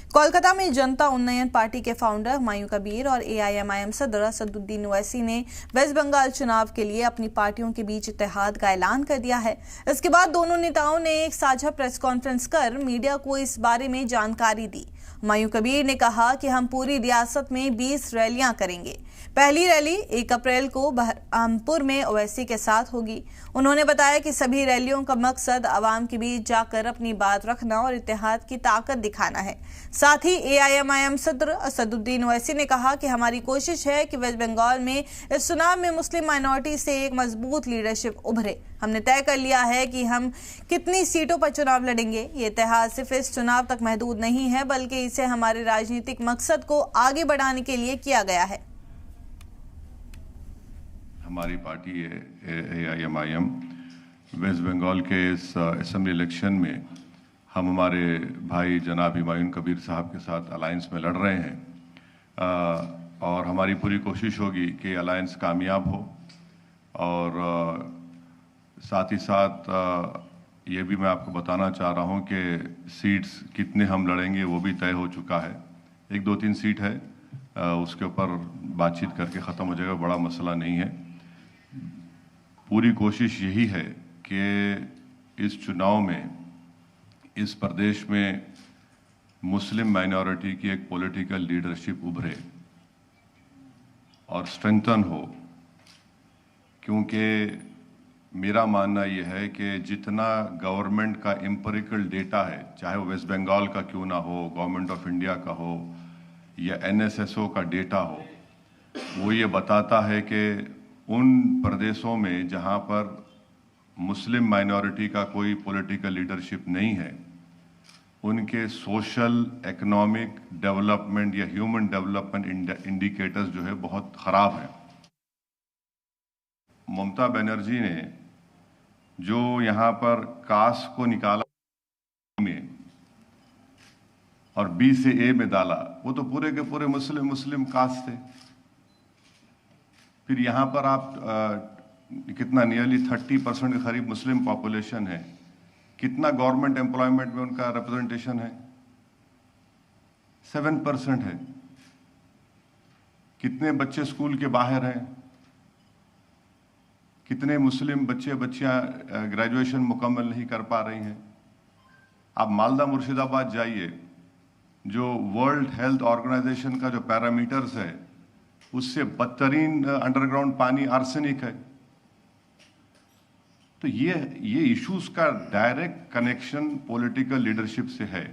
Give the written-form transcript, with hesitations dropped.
कोलकाता में जनता उन्नयन पार्टी के फाउंडर हुमायूं कबीर और एआईएमआईएम सदर असदुद्दीन ओवैसी ने वेस्ट बंगाल चुनाव के लिए अपनी पार्टियों के बीच इत्तेहाद का ऐलान कर दिया है। इसके बाद दोनों नेताओं ने एक साझा प्रेस कॉन्फ्रेंस कर मीडिया को इस बारे में जानकारी दी। हुमायूं कबीर ने कहा कि हम पूरी रियासत में 20 रैलियां करेंगे। पहली रैली 1 अप्रैल को बहरामपुर में ओवैसी के साथ होगी। उन्होंने बताया कि सभी रैलियों का मकसद आवाम के बीच जाकर अपनी बात रखना और इत्तेहाद की ताकत दिखाना है। साथ ही एआईएमआईएम सदर असदुद्दीन ओवैसी ने कहा कि हमारी कोशिश है कि वेस्ट बंगाल में इस चुनाव में मुस्लिम माइनॉरिटी से एक मजबूत लीडरशिप उभरे। हमने तय कर लिया है कि हम कितनी सीटों पर चुनाव लड़ेंगे। ये इत्तेहाद सिर्फ इस चुनाव तक महदूद नहीं है, बल्कि इसे हमारे राजनीतिक मकसद को आगे बढ़ाने के लिए किया गया है। हमारी पार्टी एआईएमआईएम वेस्ट बंगाल के इस असेंबली इलेक्शन में हम हमारे भाई जनाब हुमायूं कबीर साहब के साथ अलायंस में लड़ रहे हैं और हमारी पूरी कोशिश होगी कि अलायंस कामयाब हो। और साथ ही साथ ये भी मैं आपको बताना चाह रहा हूँ कि सीट्स कितने हम लड़ेंगे वो भी तय हो चुका है। 1, 2, 3 सीट है, उसके ऊपर बातचीत करके ख़त्म हो जाएगा, बड़ा मसला नहीं है। पूरी कोशिश यही है कि इस चुनाव में इस प्रदेश में मुस्लिम माइनॉरिटी की एक पॉलिटिकल लीडरशिप उभरे और स्ट्रेंथन हो, क्योंकि मेरा मानना यह है कि जितना गवर्नमेंट का एम्पिरिकल डेटा है, चाहे वो वेस्ट बंगाल का क्यों ना हो, गवर्नमेंट ऑफ इंडिया का हो या एनएसएसओ का डेटा हो, वो ये बताता है कि उन प्रदेशों में जहां पर मुस्लिम माइनॉरिटी का कोई पॉलिटिकल लीडरशिप नहीं है, उनके सोशल, इकोनॉमिक डेवलपमेंट या ह्यूमन डेवलपमेंट इंडिकेटर्स जो है बहुत ख़राब हैं। ममता बनर्जी ने जो यहाँ पर कास्ट को निकाला में और बी से ए में डाला, वो तो पूरे के पूरे मुस्लिम कास्ट थे। फिर यहाँ पर आप कितना नियरली 30% के करीब मुस्लिम पॉपुलेशन है। कितना गवर्नमेंट एम्प्लॉयमेंट में उनका रिप्रेजेंटेशन है? 7% है। कितने बच्चे स्कूल के बाहर हैं? कितने मुस्लिम बच्चियां ग्रेजुएशन मुकम्मल नहीं कर पा रही हैं? आप मालदा मुर्शिदाबाद जाइए, जो वर्ल्ड हेल्थ ऑर्गेनाइजेशन का जो पैरामीटर्स है, उससे बदतरीन अंडरग्राउंड पानी आर्सेनिक है। तो ये इश्यूज का डायरेक्ट कनेक्शन पॉलिटिकल लीडरशिप से है।